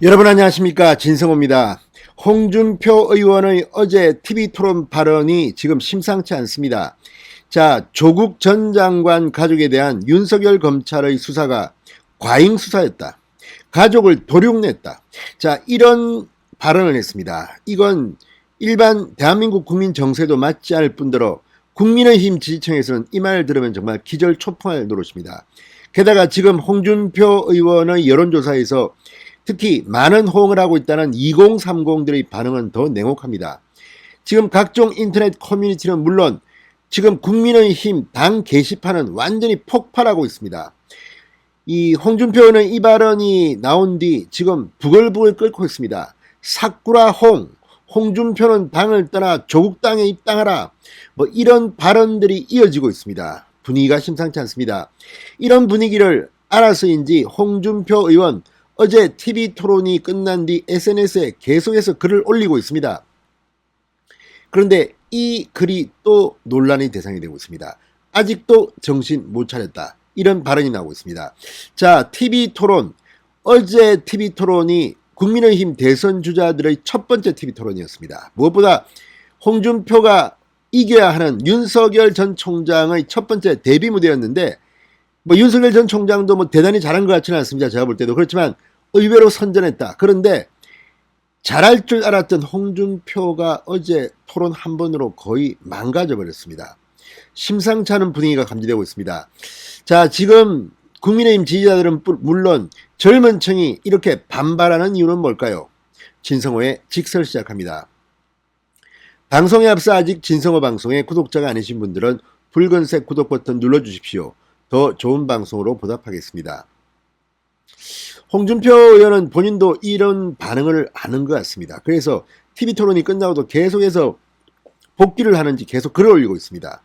여러분 안녕하십니까, 진성호입니다. 홍준표 의원의 어제 TV토론 발언이 지금 심상치 않습니다. 자, 조국 전 장관 가족에 대한 윤석열 검찰의 수사가 과잉 수사였다. 가족을 도륙냈다. 자, 이런 발언을 했습니다. 이건 일반 대한민국 국민 정세도 맞지 않을 뿐더러 국민의힘 지지층에서는 이 말을 들으면 정말 기절초풍할 노릇입니다. 게다가 지금 홍준표 의원의 여론조사에서 특히 많은 호응을 하고 있다는 2030들의 반응은 더 냉혹합니다. 지금 각종 인터넷 커뮤니티는 물론 지금 국민의힘 당 게시판은 완전히 폭발하고 있습니다. 이 홍준표 의원의 이 발언이 나온 뒤 지금 부글부글 끓고 있습니다. 사쿠라 홍준표는 당을 떠나 조국 땅에 입당하라, 뭐 이런 발언들이 이어지고 있습니다. 분위기가 심상치 않습니다. 이런 분위기를 알아서인지 홍준표 의원 어제 TV토론이 끝난 뒤 SNS에 계속해서 글을 올리고 있습니다. 그런데 이 글이 또 논란의 대상이 되고 있습니다. 아직도 정신 못 차렸다, 이런 발언이 나오고 있습니다. 자, TV토론, 어제 TV토론이 국민의힘 대선 주자들의 첫 번째 TV토론이었습니다. 무엇보다 홍준표가 이겨야 하는 윤석열 전 총장의 첫 번째 데뷔 무대였는데, 뭐 윤석열 전 총장도 뭐 대단히 잘한 것 같지는 않습니다. 제가 볼 때도. 그렇지만 의외로 선전했다. 그런데 잘할 줄 알았던 홍준표가 어제 토론 한 번으로 거의 망가져 버렸습니다. 심상치 않은 분위기가 감지되고 있습니다. 자, 지금 국민의힘 지지자들은 물론 젊은 층이 이렇게 반발하는 이유는 뭘까요? 진성호의 직설 시작합니다. 방송에 앞서 아직 진성호 방송에 구독자가 아니신 분들은 붉은색 구독 버튼 눌러주십시오. 더 좋은 방송으로 보답하겠습니다. 홍준표 의원은 본인도 이런 반응을 아는 것 같습니다. 그래서 TV토론이 끝나고도 계속해서 복귀를 하는지 계속 글을 올리고 있습니다.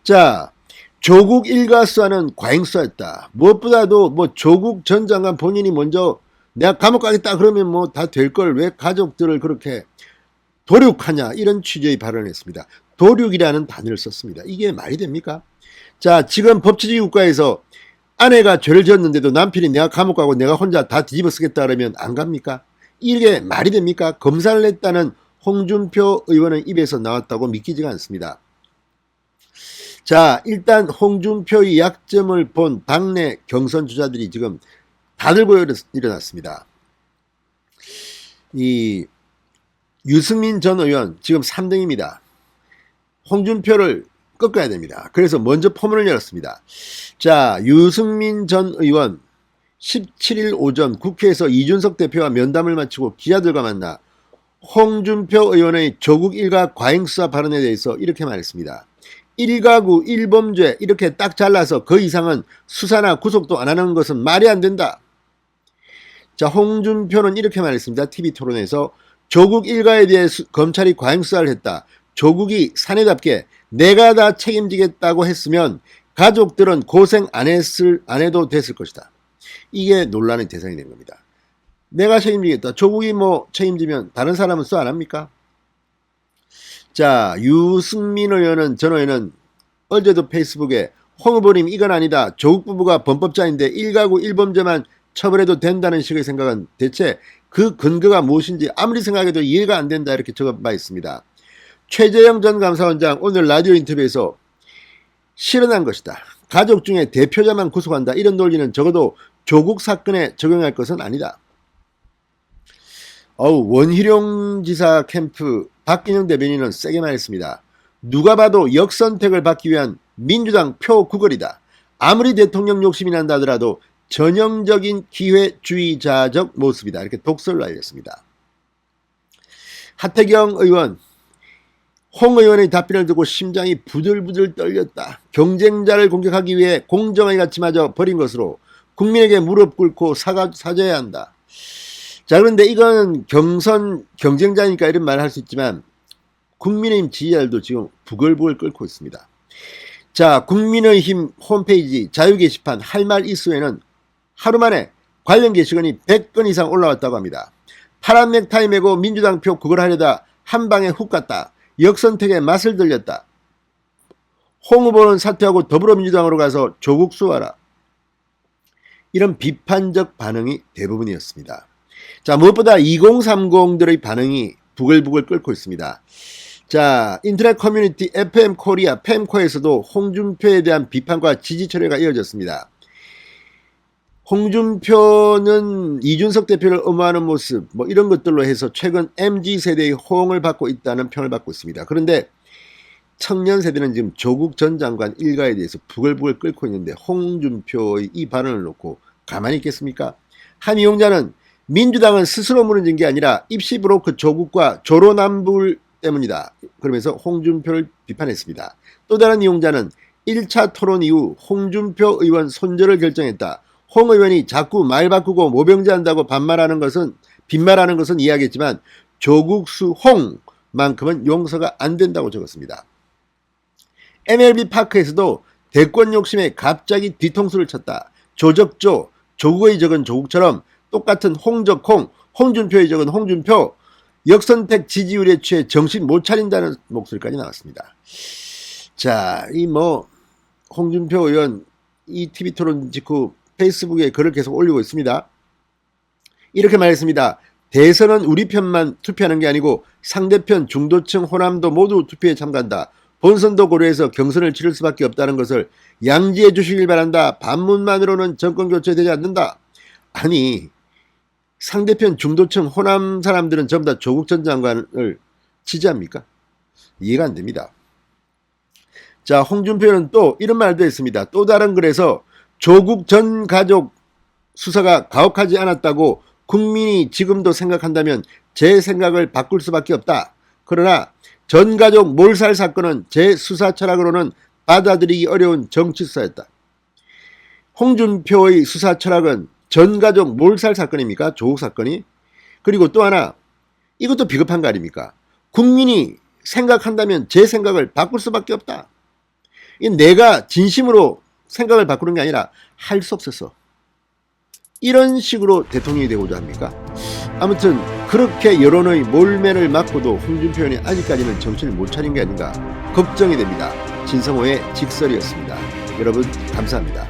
자, 조국 일가수사는 과잉수사였다. 무엇보다도 뭐 조국 전 장관 본인이 먼저 내가 감옥 가겠다 그러면 뭐 다 될 걸 왜 가족들을 그렇게 도륙하냐, 이런 취지의 발언을 했습니다. 도륙이라는 단어를 썼습니다. 이게 말이 됩니까? 자, 지금 법치주의 국가에서 아내가 죄를 지었는데도 남편이 내가 감옥 가고 내가 혼자 다 뒤집어 쓰겠다 그러면 안 갑니까? 이게 말이 됩니까? 검사를 냈다는 홍준표 의원의 입에서 나왔다고 믿기지가 않습니다. 자, 일단 홍준표의 약점을 본 당내 경선 주자들이 지금 다들 모여 일어났습니다. 이 유승민 전 의원 지금 3등입니다. 홍준표를 꺾어야 됩니다. 그래서 먼저 포문을 열었습니다. 자, 유승민 전 의원 17일 오전 국회에서 이준석 대표와 면담을 마치고 기자들과 만나 홍준표 의원의 조국 일가 과잉수사 발언에 대해서 이렇게 말했습니다. 일가구 일범죄 이렇게 딱 잘라서 그 이상은 수사나 구속도 안 하는 것은 말이 안 된다. 자, 홍준표는 이렇게 말했습니다. TV토론에서 조국 일가에 대해 검찰이 과잉수사를 했다. 조국이 사내답게 내가 다 책임지겠다고 했으면 가족들은 고생 안 해도 됐을 것이다. 이게 논란의 대상이 된 겁니다. 내가 책임지겠다. 조국이 뭐 책임지면 다른 사람은 수사 안 합니까? 자, 유승민 의원은, 전 의원은 어제도 페이스북에 홍 후보님 이건 아니다. 조국 부부가 범법자인데 일가구 일범죄만 처벌해도 된다는 식의 생각은 대체 그 근거가 무엇인지 아무리 생각해도 이해가 안 된다, 이렇게 적어봐 있습니다. 최재형 전 감사원장 오늘 라디오 인터뷰에서 실현한 것이다. 가족 중에 대표자만 구속한다, 이런 논리는 적어도 조국 사건에 적용할 것은 아니다. 원희룡 지사 캠프 박근영 대변인은 세게 말했습니다. 누가 봐도 역선택을 받기 위한 민주당 표 구걸이다. 아무리 대통령 욕심이 난다 하더라도 전형적인 기회주의자적 모습이다, 이렇게 독설을 알렸습니다. 하태경 의원, 홍 의원의 답변을 듣고 심장이 부들부들 떨렸다. 경쟁자를 공격하기 위해 공정의 가치마저 버린 것으로 국민에게 무릎 꿇고 사죄해야 한다. 자, 그런데 이건 경쟁자니까 이런 말을 할 수 있지만 국민의힘 지지자들도 지금 부글부글 끓고 있습니다. 자, 국민의힘 홈페이지 자유 게시판 할 말 이수에는 하루 만에 관련 게시글이 100건 이상 올라왔다고 합니다. 파란 넥타이 메고 민주당 표 그걸 하려다 한 방에 훅 갔다. 역선택에 맛을 들렸다. 홍 후보는 사퇴하고 더불어민주당으로 가서 조국 수하라. 이런 비판적 반응이 대부분이었습니다. 자, 무엇보다 2030들의 반응이 부글부글 끓고 있습니다. 자, 인터넷 커뮤니티 FM 코리아 팸코에서도 홍준표에 대한 비판과 지지 철회가 이어졌습니다. 홍준표는 이준석 대표를 엄호하는 모습 이런 것들로 해서 최근 MZ세대의 호응을 받고 있다는 평을 받고 있습니다. 그런데 청년 세대는 지금 조국 전 장관 일가에 대해서 부글부글 끓고 있는데 홍준표의 이 발언을 놓고 가만히 있겠습니까? 한 이용자는 민주당은 스스로 무너진 게 아니라 입시 브로크 조국과 조로남불 때문이다. 그러면서 홍준표를 비판했습니다. 또 다른 이용자는 1차 토론 이후 홍준표 의원 손절을 결정했다. 홍 의원이 자꾸 말 바꾸고 모병제한다고 빈말하는 것은 이해하겠지만 조국수 홍만큼은 용서가 안 된다고 적었습니다. MLB 파크에서도 대권 욕심에 갑자기 뒤통수를 쳤다. 조적조, 조국의 적은 조국처럼 똑같은 홍적홍, 홍준표의 적은 홍준표, 역선택 지지율에 취해 정신 못 차린다는 목소리까지 나왔습니다. 자, 홍준표 의원 이 TV토론 직후 페이스북에 글을 계속 올리고 있습니다. 이렇게 말했습니다. 대선은 우리 편만 투표하는 게 아니고 상대편 중도층 호남도 모두 투표에 참가한다. 본선도 고려해서 경선을 치를 수밖에 없다는 것을 양지해 주시길 바란다. 반문만으로는 정권 교체되지 않는다. 아니, 상대편 중도층 호남 사람들은 전부 다 조국 전 장관을 지지합니까? 이해가 안 됩니다. 자, 홍준표는 또 이런 말도 했습니다. 또 다른 글에서 조국 전 가족 수사가 가혹하지 않았다고 국민이 지금도 생각한다면 제 생각을 바꿀 수밖에 없다. 그러나 전 가족 몰살 사건은 제 수사 철학으로는 받아들이기 어려운 정치 수사였다. 홍준표의 수사 철학은 전 가족 몰살 사건입니까? 조국 사건이? 그리고 또 하나, 이것도 비겁한 거 아닙니까? 국민이 생각한다면 제 생각을 바꿀 수밖에 없다. 내가 진심으로 생각을 바꾸는 게 아니라 할 수 없어서. 이런 식으로 대통령이 되고자 합니까? 아무튼 그렇게 여론의 몰매를 맞고도 홍준표 의원이 아직까지는 정신을 못 차린 게 아닌가 걱정이 됩니다. 진성호의 직설이었습니다. 여러분 감사합니다.